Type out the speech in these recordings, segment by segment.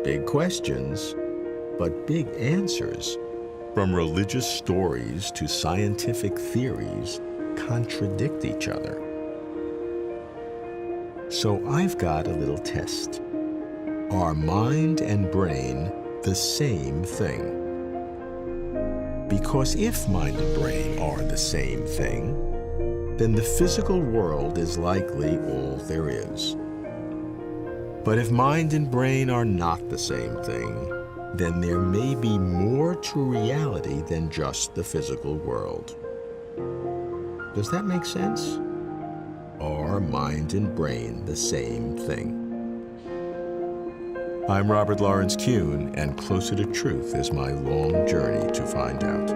Big questions, but big answers. From religious stories to scientific theories contradict each other. So I've got a little test. Are mind and brain the same thing? Because if mind and brain are the same thing, then the physical world is likely all there is. But if mind and brain are not the same thing, then there may be more to reality than just the physical world. Does that make sense? Are mind and brain the same thing? I'm Robert Lawrence Kuhn, and Closer to Truth is my long journey to find out.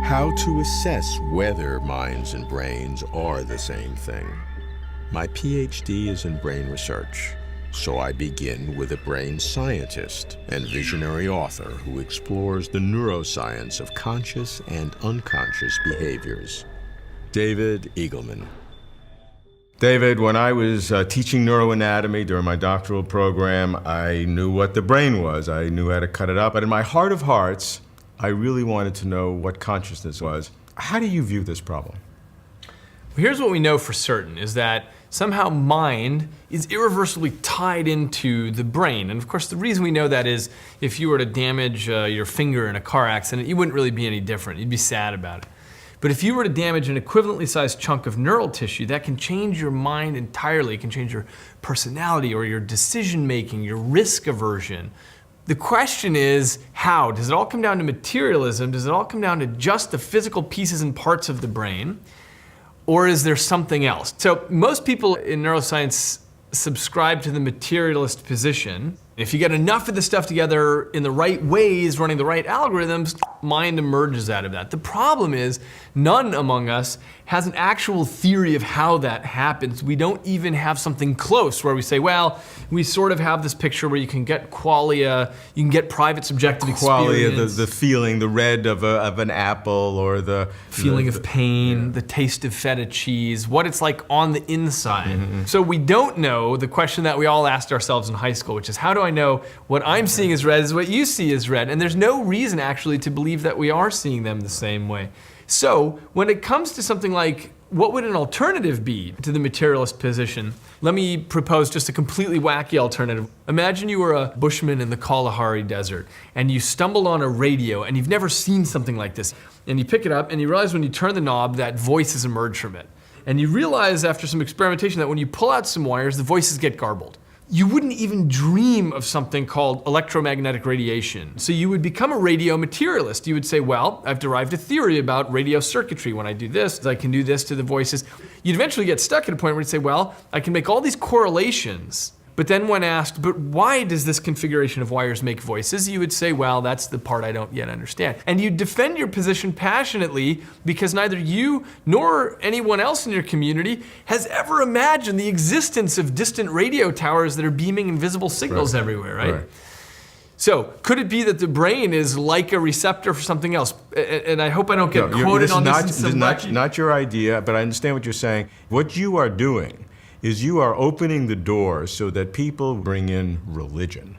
How to assess whether minds and brains are the same thing. My PhD is in brain research, so I begin with a brain scientist and visionary author who explores the neuroscience of conscious and unconscious behaviors. David Eagleman. David, when I was teaching neuroanatomy during my doctoral program, I knew what the brain was. I knew how to cut it up, but in my heart of hearts, I really wanted to know what consciousness was. How do you view this problem? Here's what we know for certain, is that somehow mind is irreversibly tied into the brain. And of course, the reason we know that is if you were to damage your finger in a car accident, you wouldn't really be any different. You'd be sad about it. But if you were to damage an equivalently sized chunk of neural tissue, that can change your mind entirely. It can change your personality or your decision making, your risk aversion. The question is, how? Does it all come down to materialism? Does it all come down to just the physical pieces and parts of the brain? Or is there something else? So most people in neuroscience subscribe to the materialist position. If you get enough of the stuff together in the right ways, running the right algorithms, mind emerges out of that. The problem is none among us has an actual theory of how that happens. We don't even have something close where we say, well, we sort of have this picture where you can get qualia, you can get private subjective experience. Qualia, the feeling, the red of an apple, or the feeling of pain, the taste of feta cheese, what it's like on the inside. Mm-hmm. So we don't know the question that we all asked ourselves in high school, which is, how do I know what I'm seeing as red is what you see as red? And there's no reason actually to believe that we are seeing them the same way. So when it comes to something like, what would an alternative be to the materialist position? Let me propose just a completely wacky alternative. Imagine you were a bushman in the Kalahari Desert and you stumbled on a radio and you've never seen something like this. And you pick it up and you realize when you turn the knob that voices emerge from it. And you realize after some experimentation that when you pull out some wires, the voices get garbled. You wouldn't even dream of something called electromagnetic radiation. So you would become a radio materialist. You would say, well, I've derived a theory about radio circuitry. When I do this, I can do this to the voices. You'd eventually get stuck at a point where you'd say, well, I can make all these correlations. But then when asked, but why does this configuration of wires make voices? You would say, well, that's the part I don't yet understand. And you defend your position passionately because neither you nor anyone else in your community has ever imagined the existence of distant radio towers that are beaming invisible signals everywhere, right? So could it be that the brain is like a receptor for something else? And I hope I don't get quoted on this. Not your idea, but I understand what you're saying. What you are doing is you are opening the door so that people bring in religion.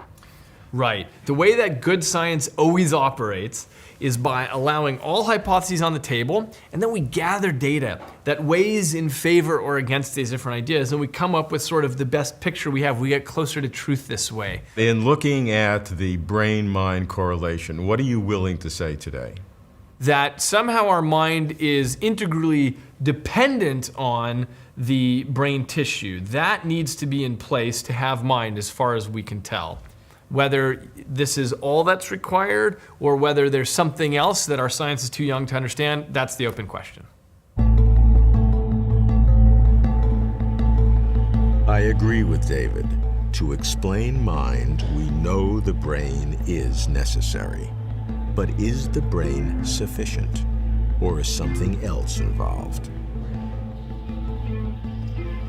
Right. The way that good science always operates is by allowing all hypotheses on the table, and then we gather data that weighs in favor or against these different ideas, and we come up with sort of the best picture we have. We get closer to truth this way. In looking at the brain-mind correlation, what are you willing to say today? That somehow our mind is integrally dependent on the brain tissue. That needs to be in place to have mind as far as we can tell. Whether this is all that's required or whether there's something else that our science is too young to understand, that's the open question. I agree with David. To explain mind, we know the brain is necessary. But is the brain sufficient? Or is something else involved?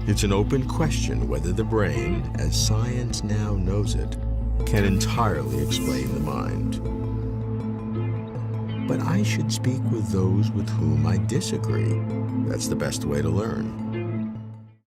It's an open question whether the brain, as science now knows it, can entirely explain the mind. but I should speak with those with whom I disagree. That's the best way to learn.